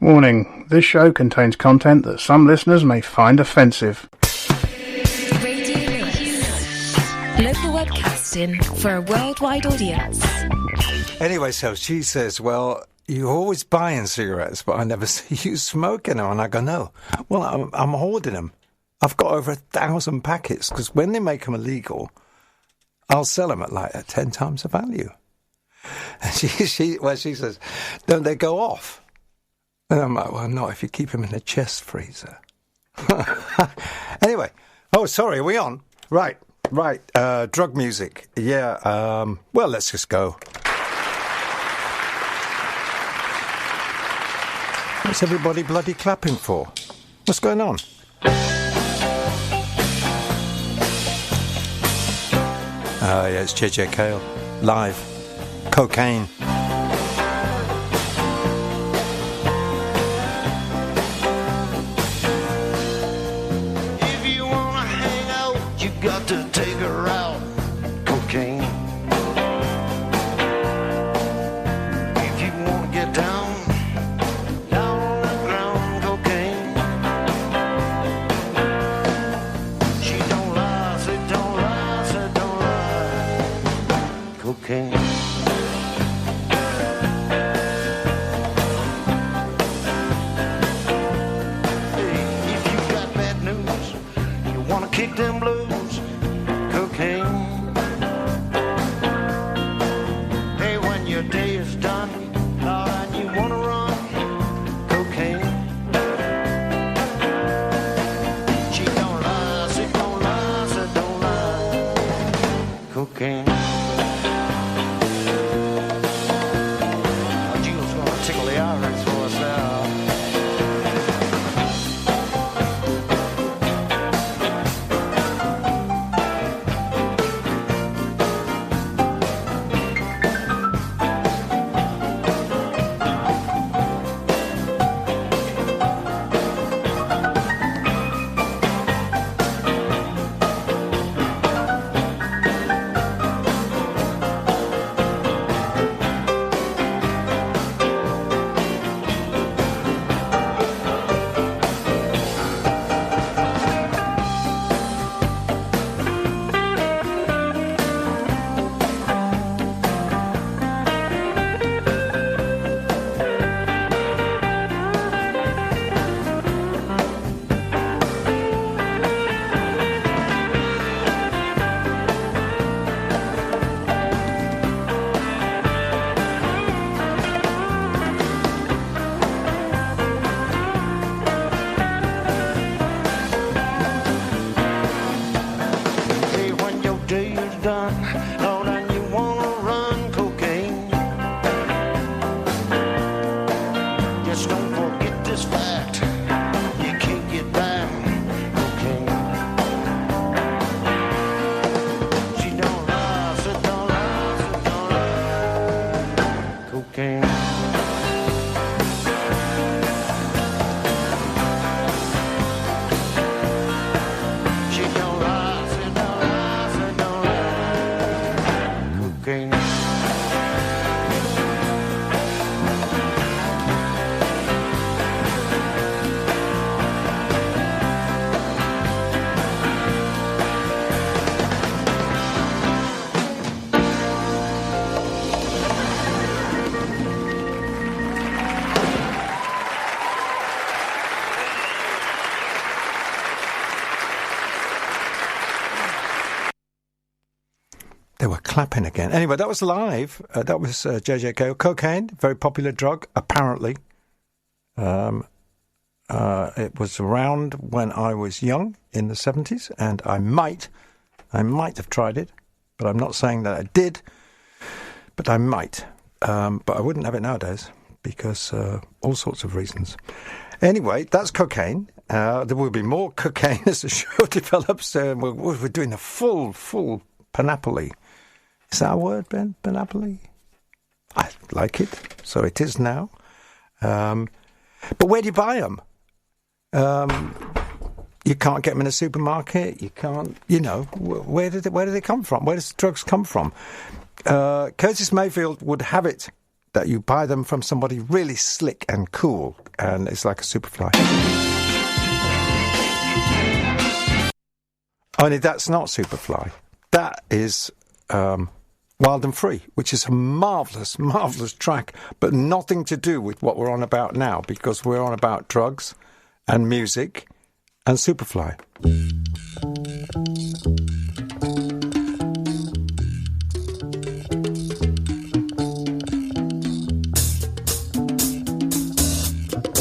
Warning, this show contains content that some listeners may find offensive. Radio Lewes. Local webcasting for a worldwide audience. Anyway, so she says, well, you're always buying cigarettes, but I never see you smoking them. And I go, no. Well, I'm hoarding them. I've got over 1,000 packets, because when they make them illegal, I'll sell them at 10 times the value. And she says, don't they go off? And I'm like, well, not if you keep them in the chest freezer. Anyway, oh, sorry, are we on? Right, drug music. Yeah, well, let's just go. What's everybody bloody clapping for? What's going on? Yeah, it's JJ Cale, live, Cocaine. If you wanna hang out, you got to take her out, cocaine. If you wanna get down on the ground, cocaine. She don't lie, say don't lie, say don't lie, cocaine. Kick them blues, cocaine. Hey, when your day is done, Lord, and you wanna run, cocaine. She don't lie, she don't lie, she don't lie, cocaine. Oh, Jill's gonna tickle the irons for us now. They were clapping again. Anyway, that was live. That was JJ Cale. Cocaine, very popular drug, apparently. It was around when I was young, in the 70s, and I might have tried it, but I'm not saying that I did, but I might. But I wouldn't have it nowadays, because all sorts of reasons. Anyway, that's cocaine. There will be more cocaine as the show develops. We're doing a full panoply. Is that a word, Ben? Panoply? I like it. So it is now. But where do you buy them? You can't get them in a supermarket. You can't, where do they come from? Where does drugs come from? Curtis Mayfield would have it that you buy them from somebody really slick and cool, and it's like a Superfly. Only that's not Superfly. That is Wild and Free, which is a marvellous, marvellous track, but nothing to do with what we're on about now, because we're on about drugs and music and Superfly.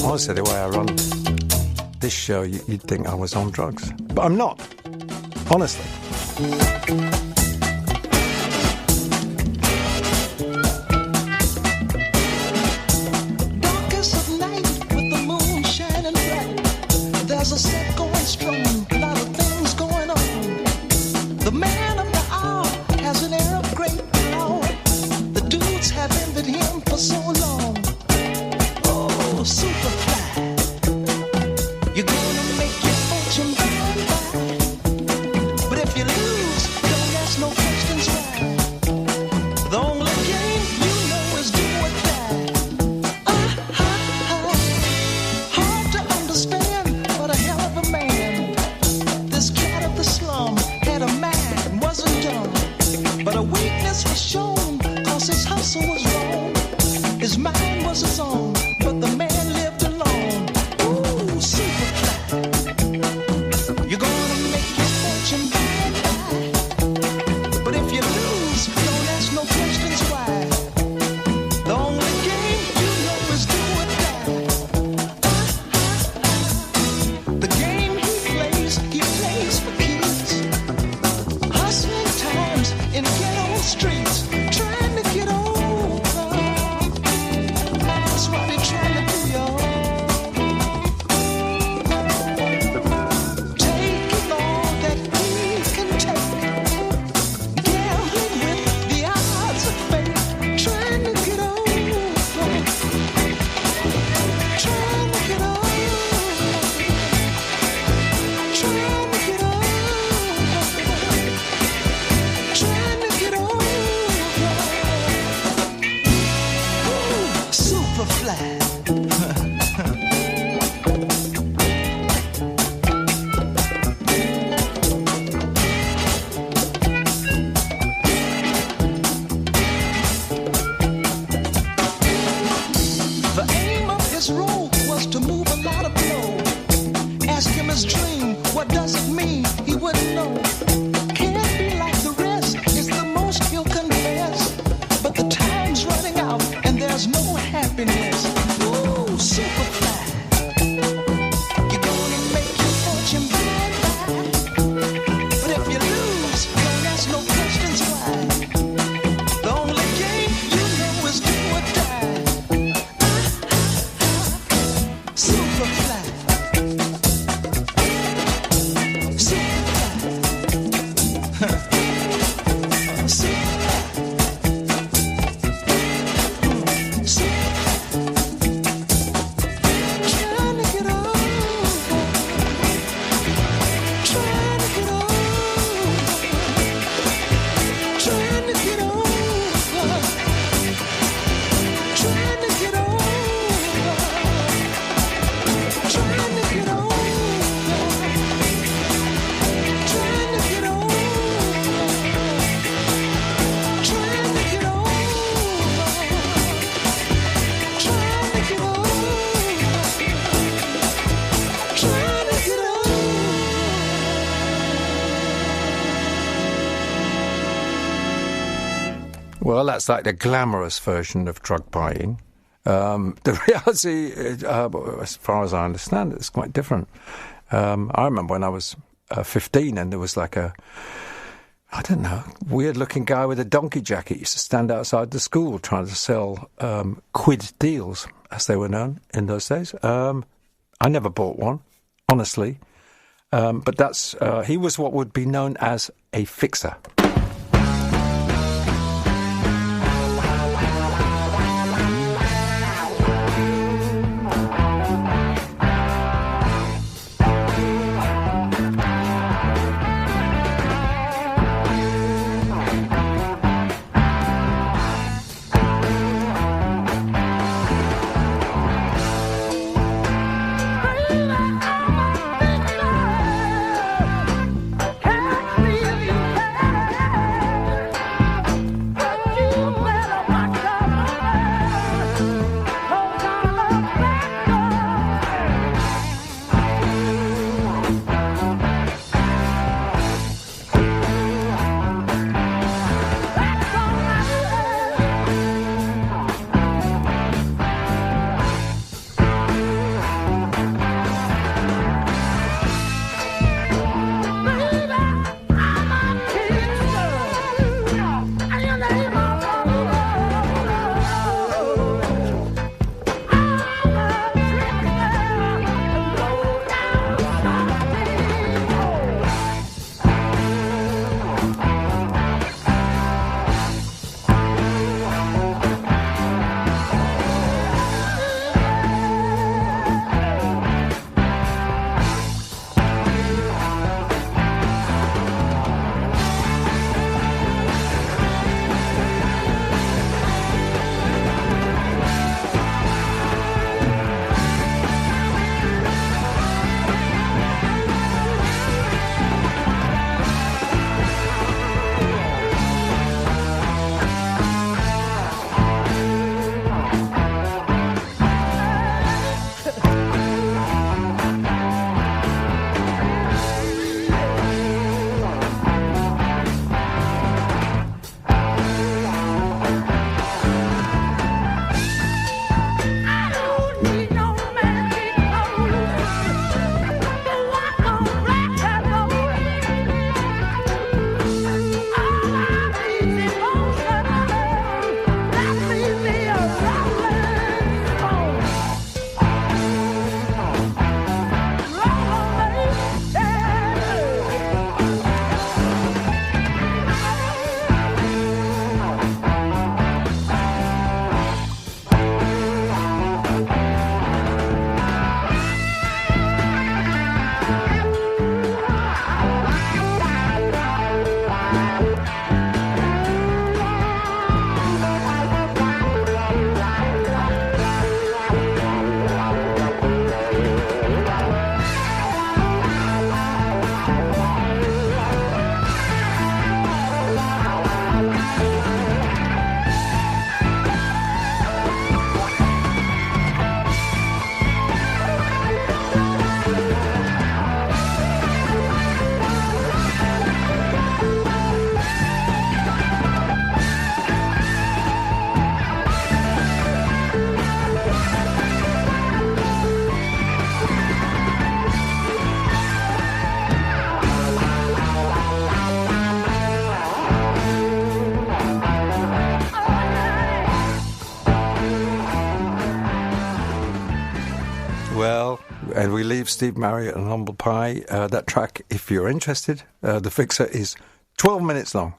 Honestly, the way I run this show, you'd think I was on drugs. But I'm not. Honestly. Darkest of night with the moon shining bright. There's a set going strong, a lot of things going on. The man of the hour has an air of great power. The dudes have envied him for so long. Oh, Superfly, you're gonna make your fortune by and by. But if you lose, don't ask no questions why. The only game you know is do or die. Hard to understand, but a hell of a man. This cat of the slum had a mind, wasn't dumb. But a weakness was shown, cause his hustle was wrong. His mind was his own, but the man lived alone. Ooh, Superfly, you're gonna make your fortune by and by. But if you lose, don't ask no questions why. The only game you know is do or die. The game he plays for keys. Hustling times in ghetto streets, trying to get over. That's what they're trying to do, y'all. Taking all that he can take, gambling with the odds of fate, trying to get over, trying to get over, trying to get over, trying to get over. Ooh, Superfly. The aim of his role was to move a lot of blow. Ask him his dream, what does it mean? He wouldn't know. Can't be like the rest, is the most he'll confess. But the time's running out and there's no happiness. Ooh, Superfly, you're gonna make your fortune by and by. But if you lose, don't ask no questions why. The only game you know is do or die. Superfly, trying to get over, trying to get over, trying to get over, trying to get over, trying to get over, trying to get over, trying to get over, trying to get over. Well, that's like the glamorous version of drug buying. The reality, as far as I understand it, is quite different. I remember when I was 15 and there was like a, I don't know, weird-looking guy with a donkey jacket used to stand outside the school trying to sell quid deals, as they were known in those days. I never bought one, honestly. But that's he was what would be known as a fixer. Well, and we leave Steve Marriott and Humble Pie. That track, if you're interested, the fixer is 12 minutes long.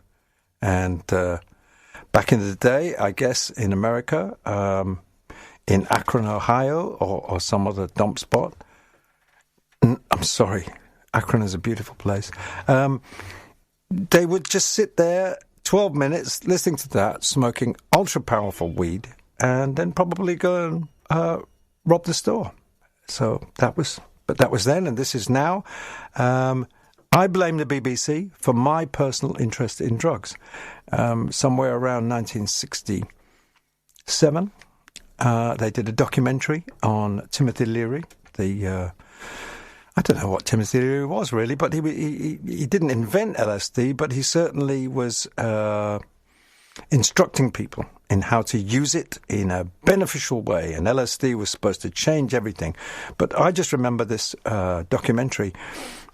And back in the day, I guess, in America, in Akron, Ohio, or some other dump spot. I'm sorry, Akron is a beautiful place. They would just sit there 12 minutes listening to that, smoking ultra-powerful weed, and then probably go and rob the store. So that was then, and this is now. I blame the BBC for my personal interest in drugs. Somewhere around 1967, they did a documentary on Timothy Leary. I don't know what Timothy Leary was really, but he didn't invent LSD, but he certainly was instructing people in how to use it in a beneficial way. And LSD was supposed to change everything. But I just remember this documentary,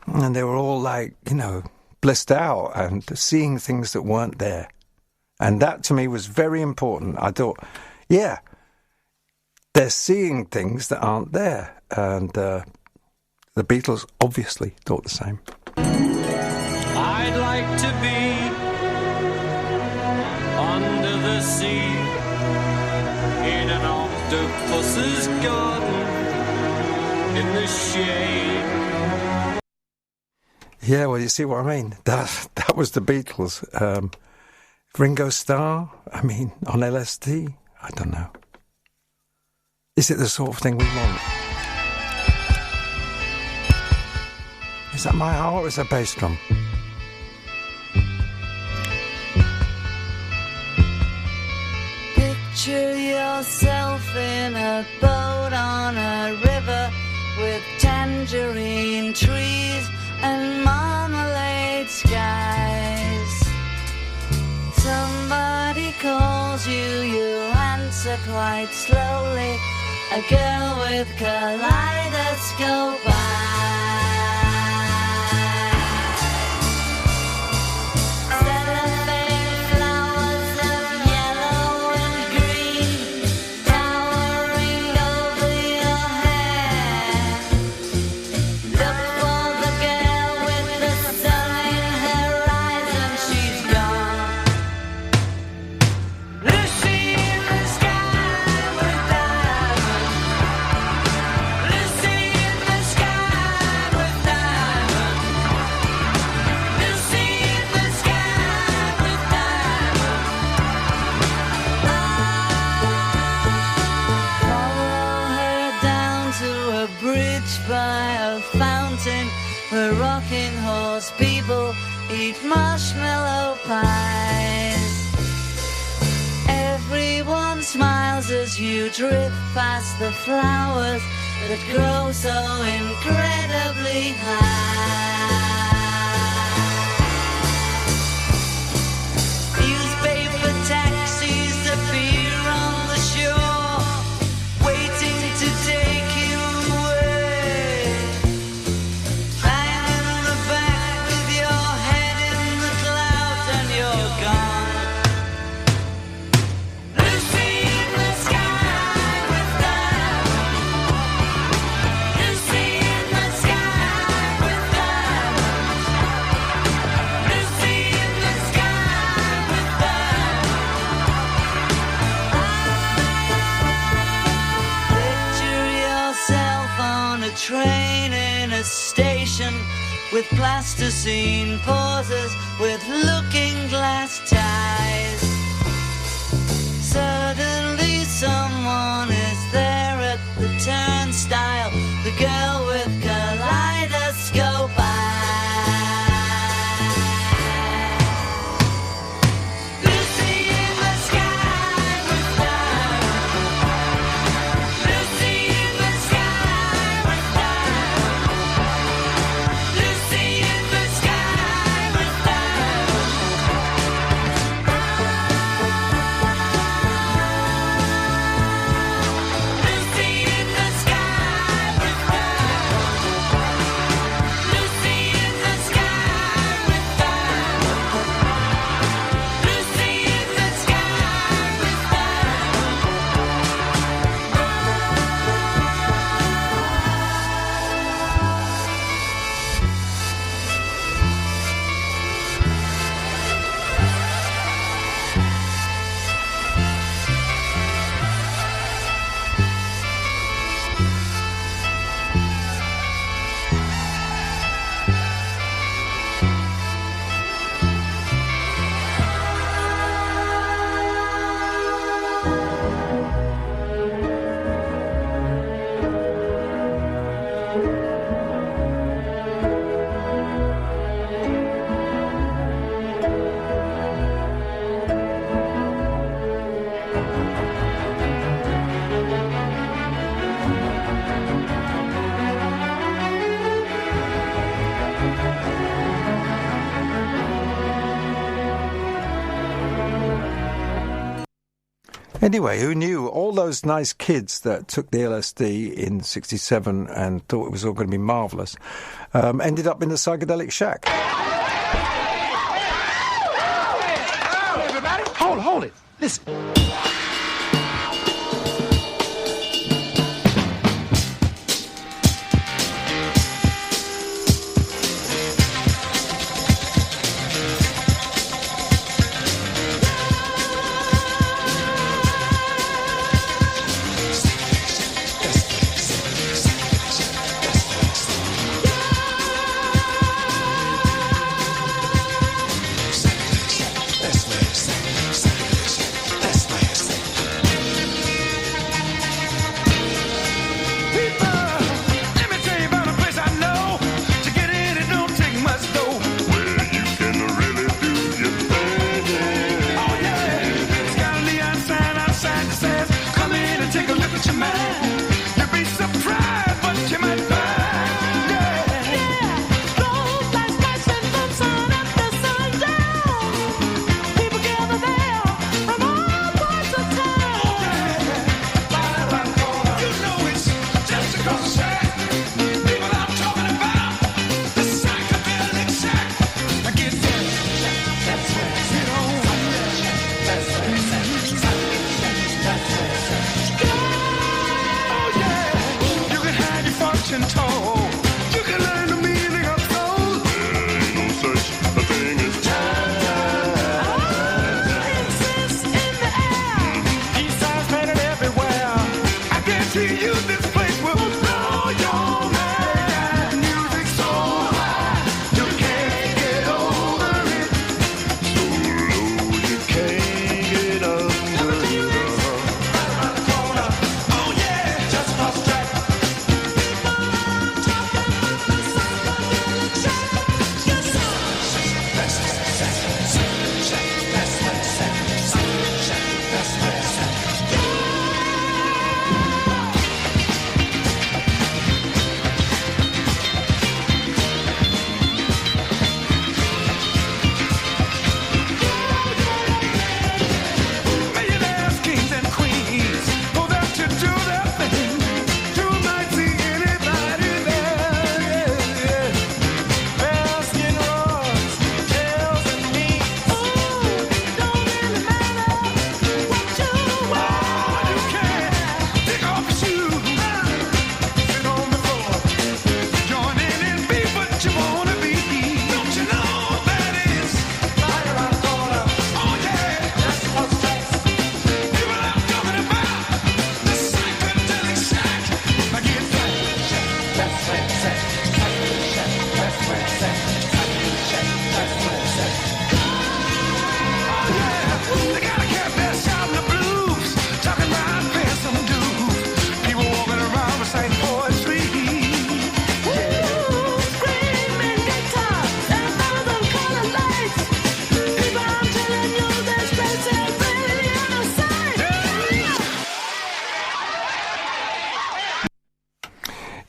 and they were all like, blissed out and seeing things that weren't there. And that to me was very important. I thought, yeah, they're seeing things that aren't there. And the Beatles obviously thought the same. I'd like to be under the sea in an octopus's garden in the shade. Yeah, well, you see what I mean? That was the Beatles. Ringo Starr, on LSD? I don't know. Is it the sort of thing we want? Is that my heart or is that bass drum? Picture yourself in a boat on a river with tangerine trees and marmalade skies. Somebody calls you, you answer quite slowly. A girl with kaleidoscope eyes. Where rocking horse people eat marshmallow pies. Everyone smiles as you drift past the flowers that grow so incredibly high. Newspaper taxis appear on the shore, waiting to take you away. Train in a station with plasticine pauses with looking glass ties. Suddenly someone is there at the turnstile, the girl with kaleidoscope eyes. Lucy in the sky Anyway, who knew? All those nice kids that took the LSD in 67 and thought it was all going to be marvellous ended up in the psychedelic shack. Oh, everybody, hold it. Listen.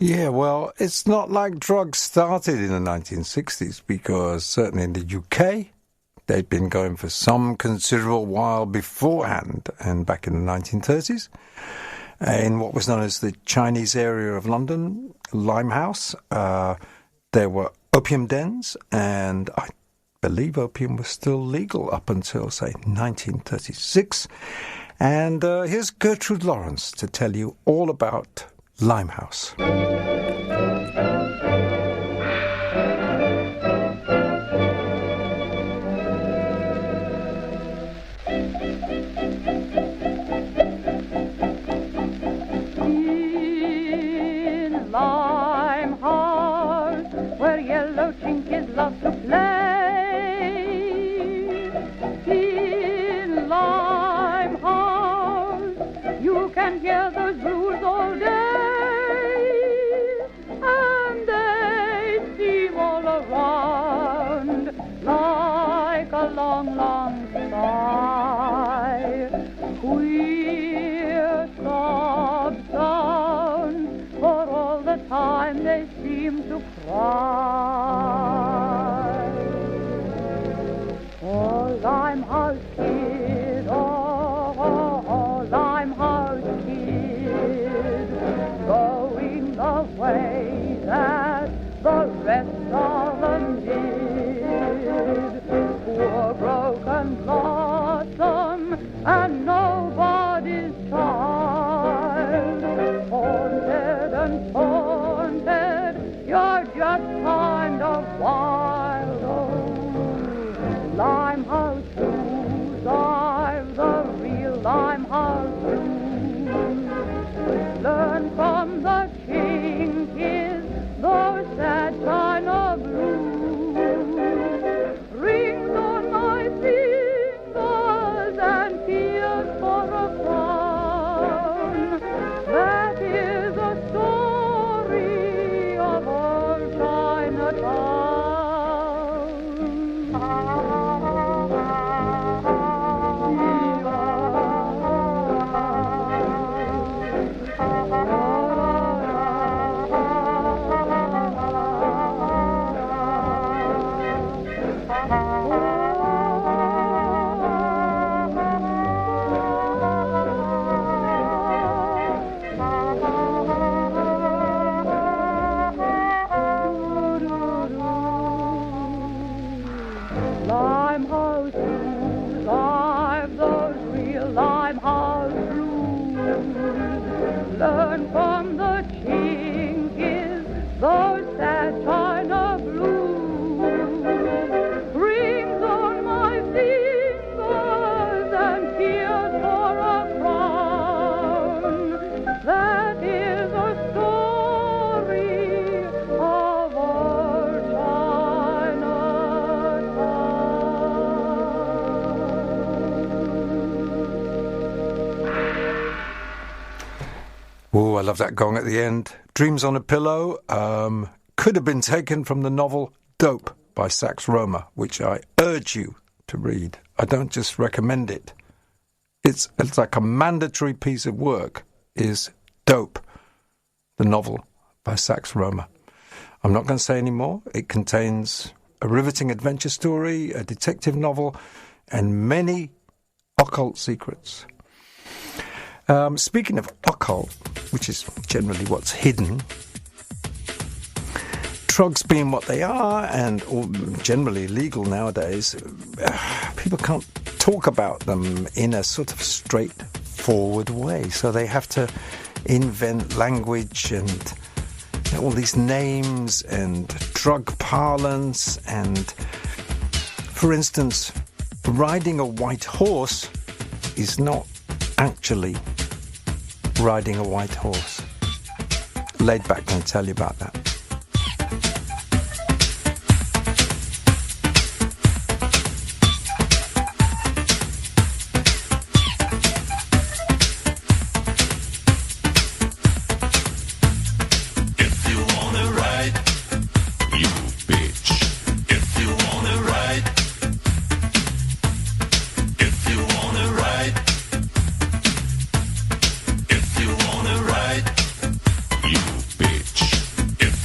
Yeah, well, it's not like drugs started in the 1960s because certainly in the UK, they'd been going for some considerable while beforehand and back in the 1930s. In what was known as the Chinese area of London, Limehouse, there were opium dens, and I believe opium was still legal up until, say, 1936. And here's Gertrude Lawrence to tell you all about Limehouse. In Limehouse, where yellow chinkies love to play, in Limehouse, you can hear those blues all day. Long, long sigh, queer sob sounds, for all the time they seem to cry. Oh, Limehouse Kid, oh, the way that the rest of them did. Poor broken blossom and nobody's child, haunted and taunted, you're just kind of wild. Oh, Limehouse Blues, I've the real Limehouse Blues. Learn from the king kiss those sad China blues. Rings on my fingers and tears for a crown. That is a story of old Chinatown. Limehouse Blues, I've those real Limehouse Blues. Learn from the chinkies those sad China blues. Rings on my fingers and tears for a crown. That is a story of old Oh, I love that gong at the end. Dreams on a Pillow could have been taken from the novel Dope by Sax Rohmer, which I urge you to read. I don't just recommend it. It's like a mandatory piece of work is Dope, the novel by Sax Rohmer. I'm not going to say any more. It contains a riveting adventure story, a detective novel, and many occult secrets. Speaking of occult, which is generally what's hidden, drugs being what they are and generally illegal nowadays, people can't talk about them in a sort of straightforward way. So they have to invent language and all these names and drug parlance. And, for instance, riding a white horse is not actually riding a white horse. Laid back, going to tell you about that. If you wanna ride, you bitch. If you wanna ride, if you wanna ride, if you wanna ride, you bitch. If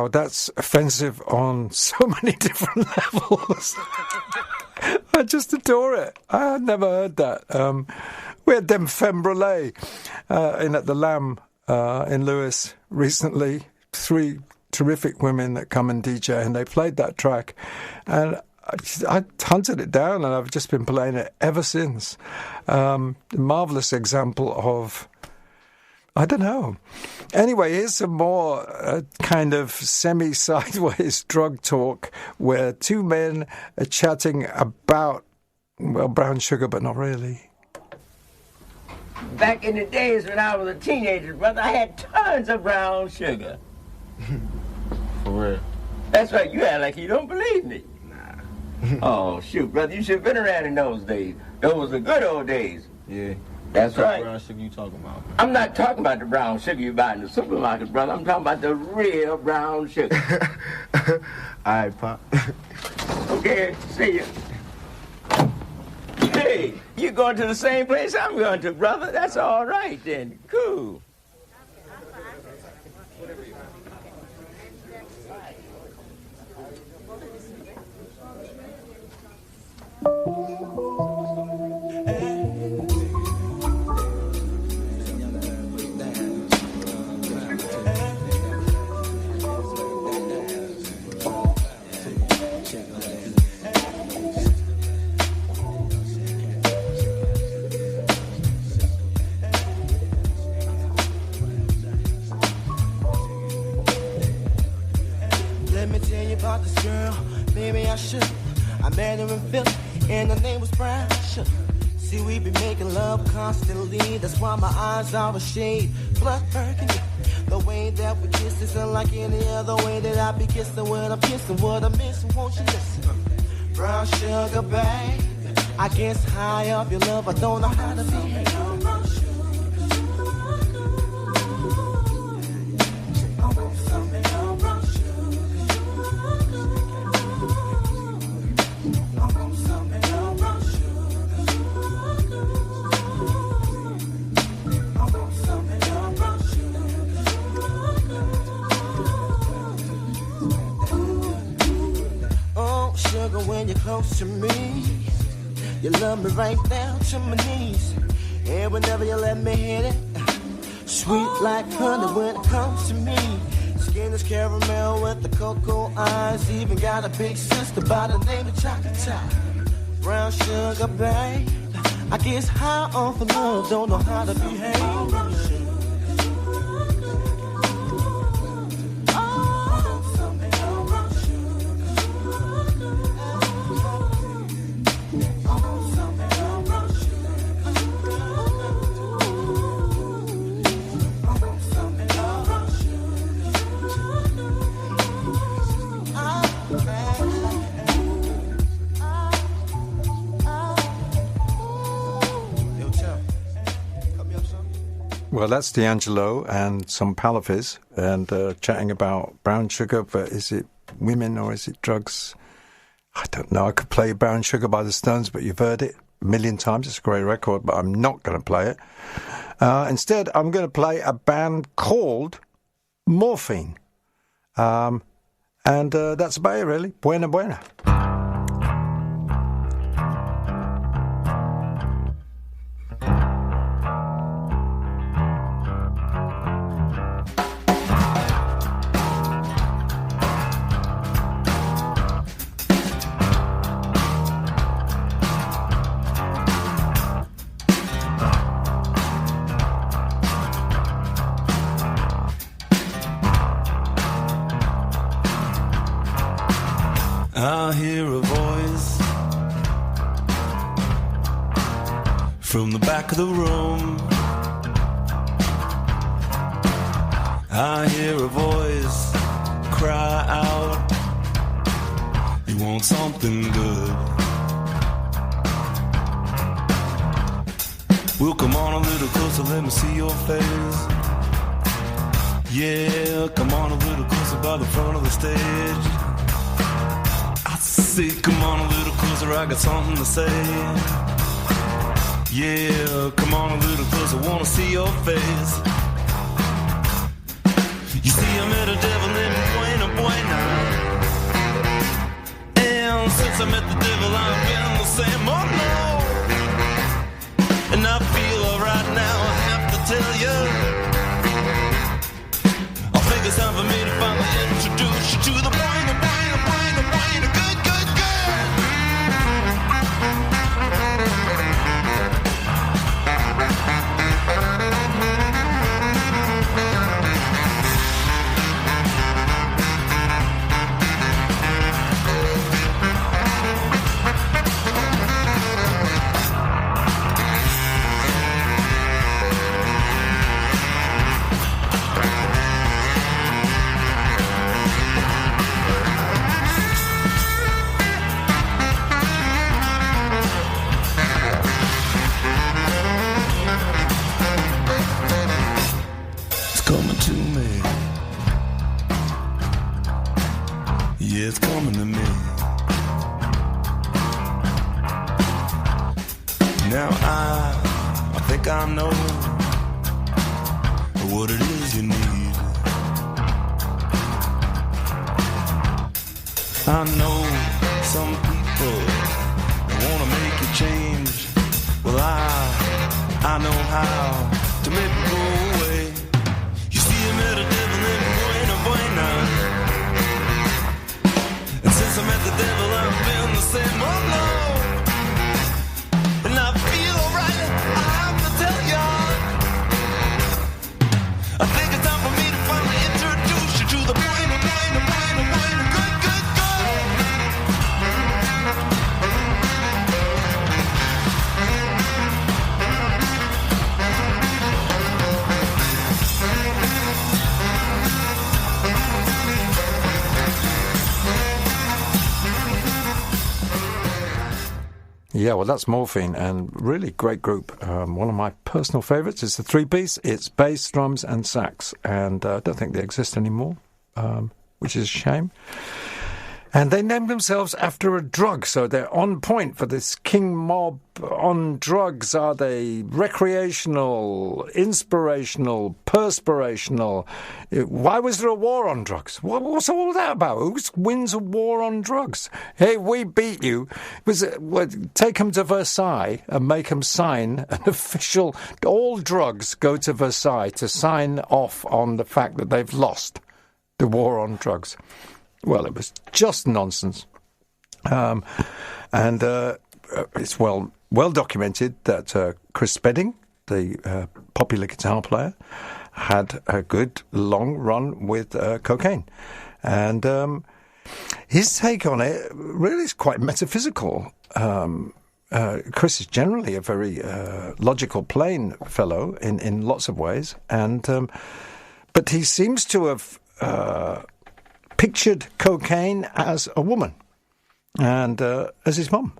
Wow, that's offensive on so many different levels. I just adore it. I had never heard that. We had them Femme Brûlée in at the Lamb in Lewes recently. 3 terrific women that come and DJ, and they played that track. And I hunted it down, and I've just been playing it ever since. Marvellous example of... I don't know. Anyway, here's some more kind of semi-sideways drug talk where 2 men are chatting about, well, brown sugar, but not really. Back in the days when I was a teenager, brother, I had tons of brown sugar. For real? That's right. You act like you don't believe me. Nah. Oh, shoot, brother. You should have been around in those days. Those was the good old days. Yeah. That's right. What brown sugar you talking about? I'm not talking about the brown sugar you buy in the supermarket, brother. I'm talking about the real brown sugar. All right, Pop. Okay, see ya. Hey, you going to the same place I'm going to, brother? That's all right, then. Cool. Let me tell you about this girl, baby, I should. I met her in Philly, and her name was Brown Sugar. See, we be making love constantly, that's why my eyes are a shade blood burgundy. The way that we kiss is unlike any other way that I be kissing when I'm kissing. What I'm missing, won't you listen? Brown sugar, babe, I guess high up your love, I don't know how to behave. When you're close to me, you love me right down to my knees. And whenever you let me hit it, sweet like honey when it comes to me. Skin is caramel with the cocoa eyes. Even got a big sister by the name of Chocolate. Brown sugar, babe, I guess high off of love, don't know how to behave. Well, that's D'Angelo and some pal of his, and chatting about brown sugar, but is it women or is it drugs? I don't know. I could play Brown Sugar by the Stones, but you've heard it a million times. It's a great record, but I'm not going to play it. Instead, I'm going to play a band called Morphine. And that's about it, really. Buena, buena. I hear a voice from the back of the room. I hear a voice cry out, you want something good. Well, come on a little closer, let me see your face. Yeah, come on a little closer by the front of the stage. Come on a little closer, I got something to say. Yeah, come on a little closer, wanna see your face. You see I met a devil named Buena Buena. And since I met the devil, I've been the same, oh no. And I feel alright now, I have to tell you. I think it's time for me to finally introduce you to the Buena Buena Buena Buena good, good, good. Coming to me. Yeah, it's coming to me. Now I think I know what it is you need. I know some people wanna make you change. Well, I know how to make it go away. You see, I met a devil named Buena Buena. And since I met the devil, I've been the same, oh no. And I feel alright, I have to tell ya. I think it's time for me to finally introduce you to the Buena Buena Buena Buena good, good, good. Yeah, well, that's Morphine, and really great group. One of my personal favourites is the three-piece. It's bass, drums, and sax, and I don't think they exist anymore, which is a shame. And they named themselves after a drug, so they're on point for this king mob on drugs. Are they recreational, inspirational, perspirational? Why was there a war on drugs? What's all that about? Who wins a war on drugs? Hey, we beat you. Take them to Versailles and make them sign an official... All drugs go to Versailles to sign off on the fact that they've lost the war on drugs. Well, it was just nonsense. And it's well documented that Chris Spedding, the popular guitar player, had a good long run with cocaine. And his take on it really is quite metaphysical. Chris is generally a very logical, plain fellow in lots of ways. And but he seems to have... pictured cocaine as a woman and as his mum.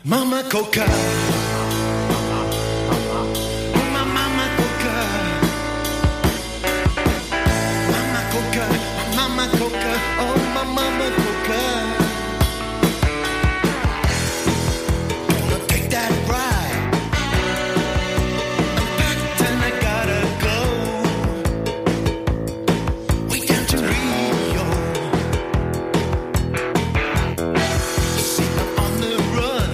Mama Coca. Mama Coca. Mama Coca. Mama Coca. Oh, my Mama Coca. Gonna take that ride. I'm packed and I gotta go. We down to Rio. See, I'm on the run.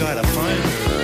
gotta find her.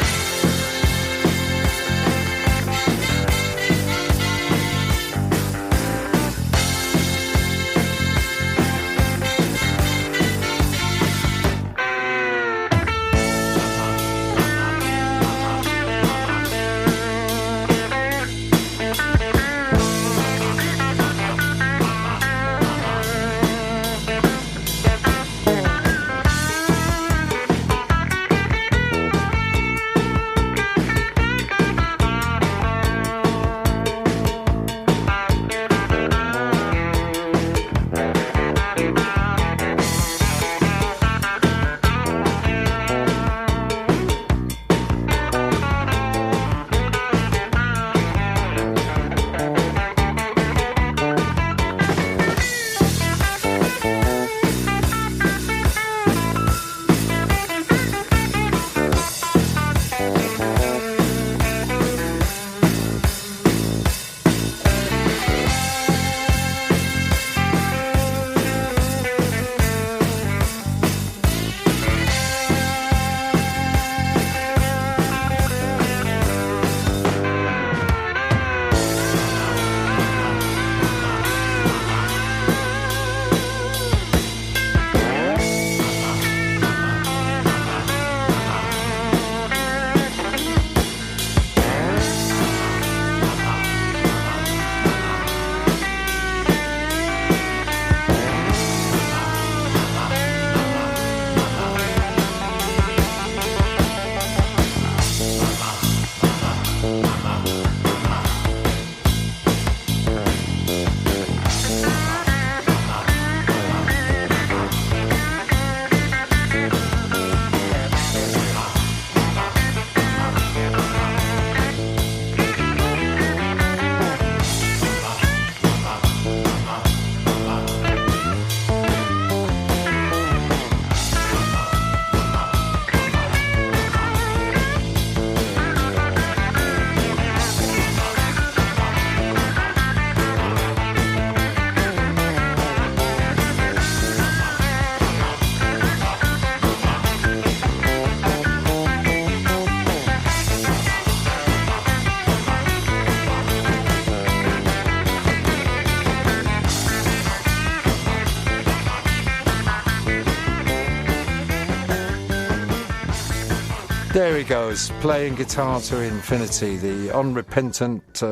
There he goes, playing guitar to infinity, the unrepentant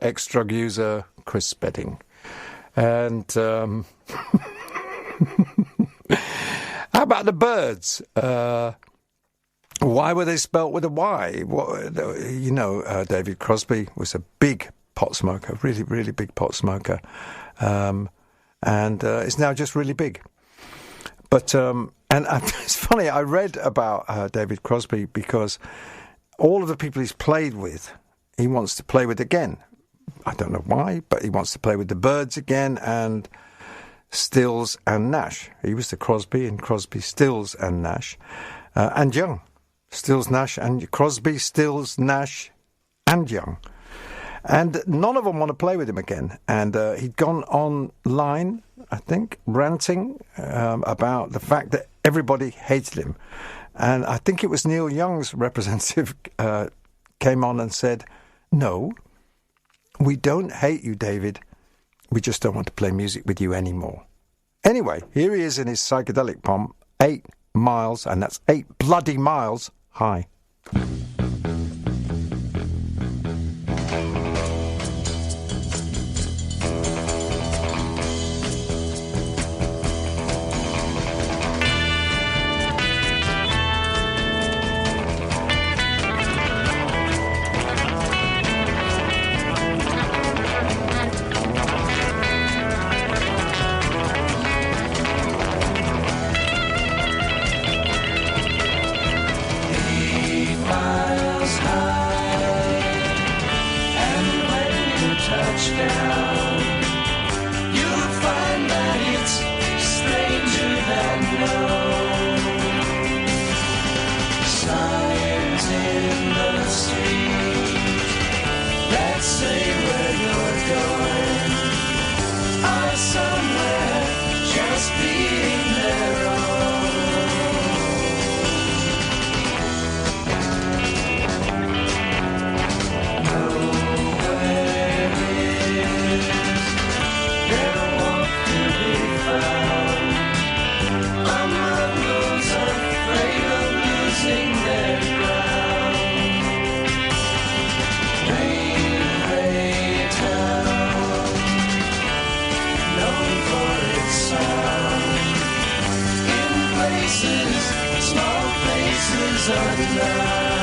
ex-drug user Chris Spedding. And how about the Byrds? Why were they spelt with a Y? David Crosby was a big pot smoker, really, really big pot smoker. And is now just really big. But and it's funny, I read about David Crosby because all of the people he's played with, he wants to play with again. I don't know why, but he wants to play with the Byrds again and Stills and Nash. He was the Crosby and Crosby, Stills and Nash. And Young. Stills, Nash and Crosby, Stills, Nash and Young. And none of them want to play with him again. And he'd gone online, I think, ranting about the fact that everybody hated him. And I think it was Neil Young's representative came on and said, no, we don't hate you, David. We just don't want to play music with you anymore. Anyway, here he is in his psychedelic pomp, 8 miles, and that's 8 bloody miles high. asunder.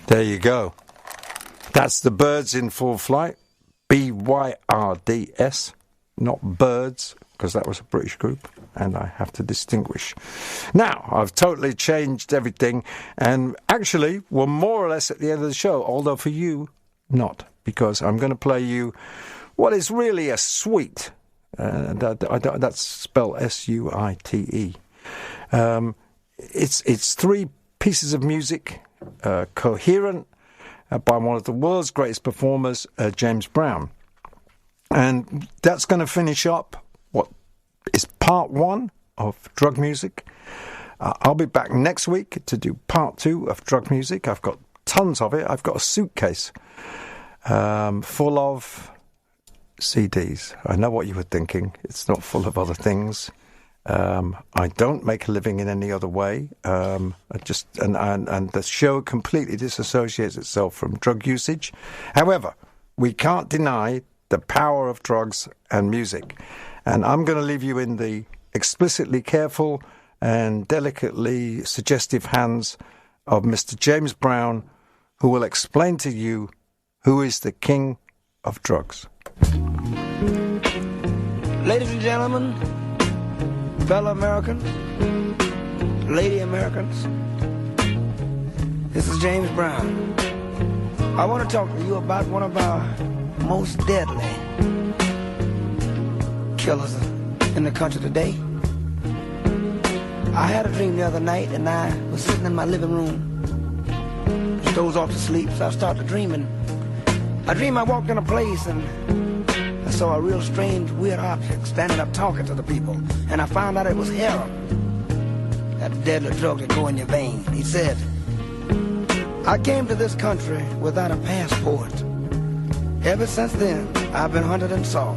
There you go. That's the Byrds in full flight. Byrds, not Birds, because that was a British group, and I have to distinguish. Now, I've totally changed everything, and actually, we're more or less at the end of the show, although for you, not, because I'm going to play you what is really a suite. That's spelled S-U-I-T-E. It's three pieces of music, coherent, by one of the world's greatest performers, James Brown. And that's going to finish up what is part one of Drug Music. I'll be back next week to do part two of Drug Music. I've got tons of it. I've got a suitcase full of CDs. I know what you were thinking. It's not full of other things. I don't make a living in any other way. And the show completely disassociates itself from drug usage. However, we can't deny the power of drugs and music. And I'm going to leave you in the explicitly careful and delicately suggestive hands of Mr. James Brown, who will explain to you who is the king of drugs. Ladies and gentlemen, fellow Americans, lady Americans, this is James Brown. I want to talk to you about one of our most deadly killers in the country today. I had a dream the other night, and I was sitting in my living room, just dozed off to sleep, so I started dreaming. I dreamed I walked in a place and I saw a real strange, weird object standing up talking to the people, and I found out it was heroin, that deadly drug that go in your vein. He said, I came to this country without a passport. Ever since then, I've been hunted and sought.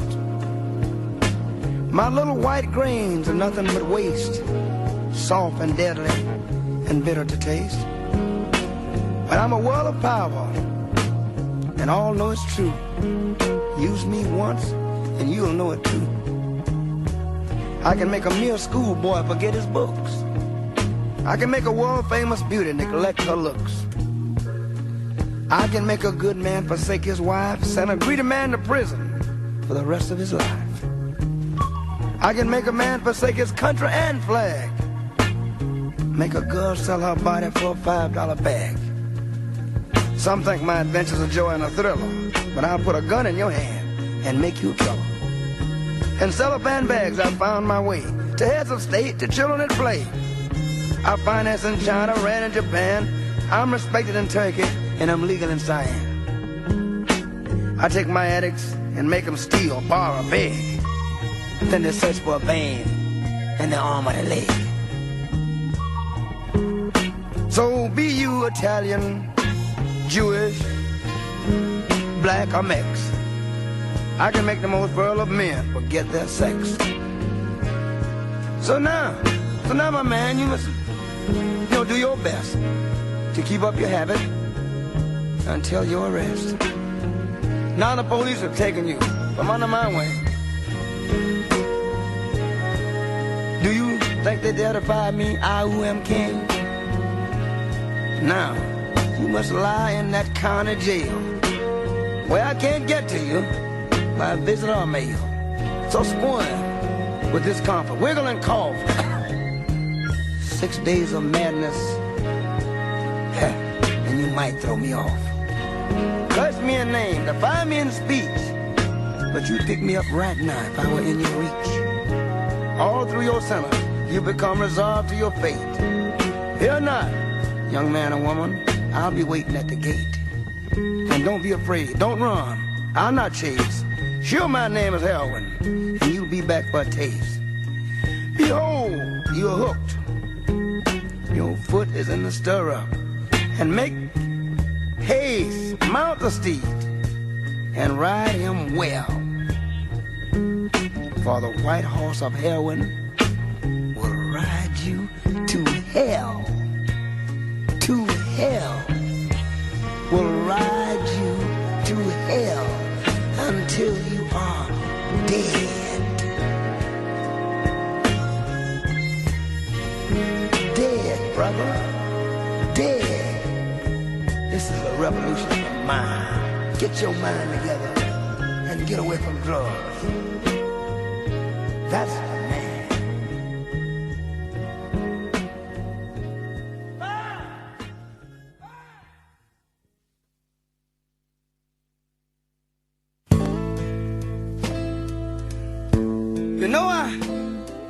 My little white grains are nothing but waste, soft and deadly and bitter to taste. But I'm a world of power, and all know it's true. Use me once, and you'll know it too. I can make a mere schoolboy forget his books. I can make a world-famous beauty neglect her looks. I can make a good man forsake his wife, send a greedy man to prison for the rest of his life. I can make a man forsake his country and flag, make a girl sell her body for a $5 bag. Some think my adventure's a joy and a thriller, but I'll put a gun in your hand and make you a killer. In cellophane bags I found my way to heads of state, to children at play. I finance in China, ran in Japan. I'm respected in Turkey, and I'm legal in Siam. I take my addicts and make them steal, borrow, beg. Then they search for a vein in the arm of the leg. So be you Italian, Jewish, black or mix, I can make the most virile of men forget their sex. So now my man, you must do your best to keep up your habit until your arrest. Now the police have taken you from under my wing. Do you think they dare defy me, I who am king? Now, you must lie in that county jail where I can't get to you by visit or mail. So spoil with this comfort, wiggle and cough. 6 days of madness, and you might throw me off. Curse me a name, defy me in speech, but you pick me up right now if I were in your reach. All through your sentence, you become resolved to your fate. Fear not, young man or woman, I'll be waiting at the gate. And don't be afraid, don't run, I'll not chase. Sure, my name is heroin, and you'll be back for a taste. Behold, you're hooked. Your foot is in the stirrup. And make haste, mount the steed, and ride him well. For the white horse of heroin will ride you to hell. To hell. Will ride you to hell until you are dead. Dead, brother. Dead. This is a revolution of mind. Get your mind together and get away from drugs. That's the man.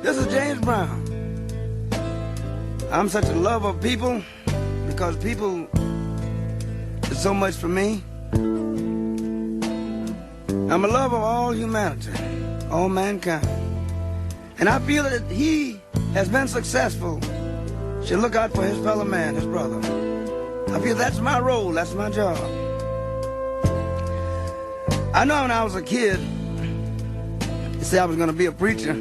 This is James Brown. I'm such a lover of people because people is so much for me. I'm a lover of all humanity, all mankind. And I feel that he has been successful should look out for his fellow man, his brother. I feel that's my role, that's my job. I know when I was a kid, you say I was going to be a preacher.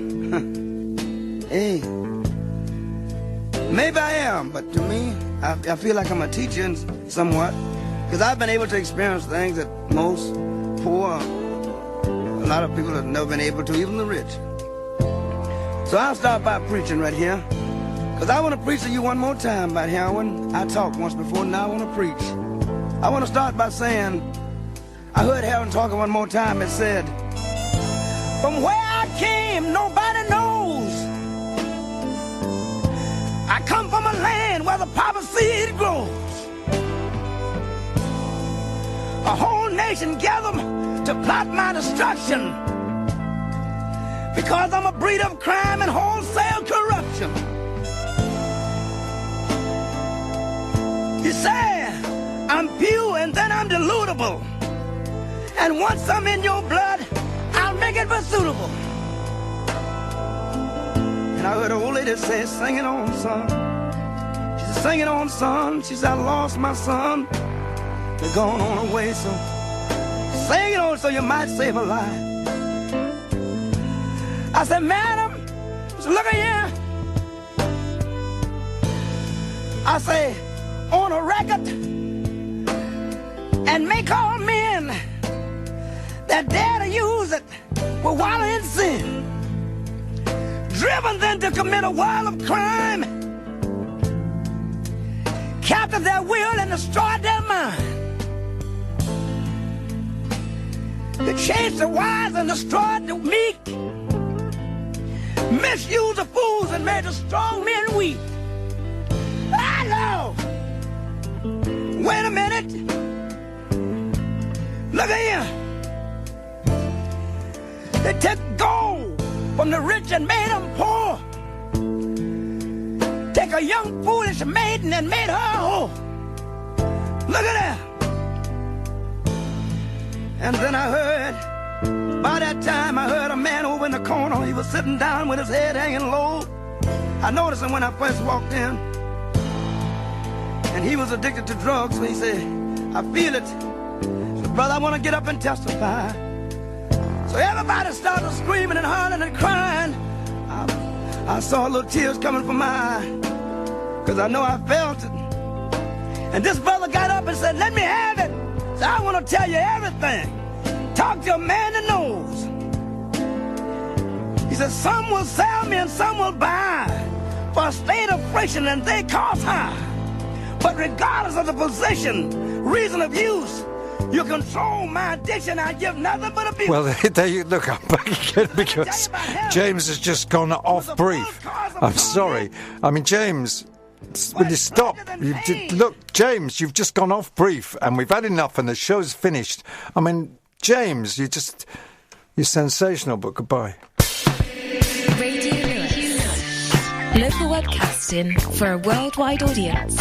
Hey, maybe I am, but to me, I feel like I'm a teacher somewhat, because I've been able to experience things that most poor, a lot of people have never been able to, even the rich. So I'll start by preaching right here, because I want to preach to you one more time about heroin. I talked once before, now I want to preach. I want to start by saying, I heard heroin talking one more time. It said, from where I came, nobody knows. I come from a land where the poppy seed grows. A whole nation gathered to plot my destruction because I'm a breed of crime and wholesale corruption. You say I'm pure and then I'm dilutable, and once I'm in your blood, I'll make it suitable. And I heard an old lady say, sing it on, son. She said, sing it on, son. She said, I lost my son. They're gone on away, so sing it on so you might save a life. I said, madam, look at here. I say, on a record and make all men that dare to use it will wallow in sin, driven then to commit a world of crime, captive their will and destroy their mind, to chase the wise and destroy the meek, misuse the fools and made the strong men weak. Hello! Wait a minute. Look here. They took gold from the rich and made them poor. take a young foolish maiden and made her a hoe. Look at that. And then I heard, by that time I heard a man over in the corner. He was sitting down with his head hanging low. I noticed him when I first walked in. And he was addicted to drugs, so he said, I feel it. So, brother, I want to get up and testify. So everybody started screaming and hollering and crying. I saw little tears coming from my eye, because I know I felt it. And this brother got up and said, let me have it. So I want to tell you everything. Talk to a man that knows. He said, some will sell me and some will buy for a state of friction, and they cost high. But regardless of the position, reason of use, you control my addiction. I give nothing but abuse. Well, there you look. I'm back again because James has just gone off brief. I'm sorry. I mean, James, will you stop? Look, James, you've just gone off brief, and we've had enough, and the show's finished. I mean, James, you're sensational, but goodbye. Radio Lewes. Local webcasting for a worldwide audience.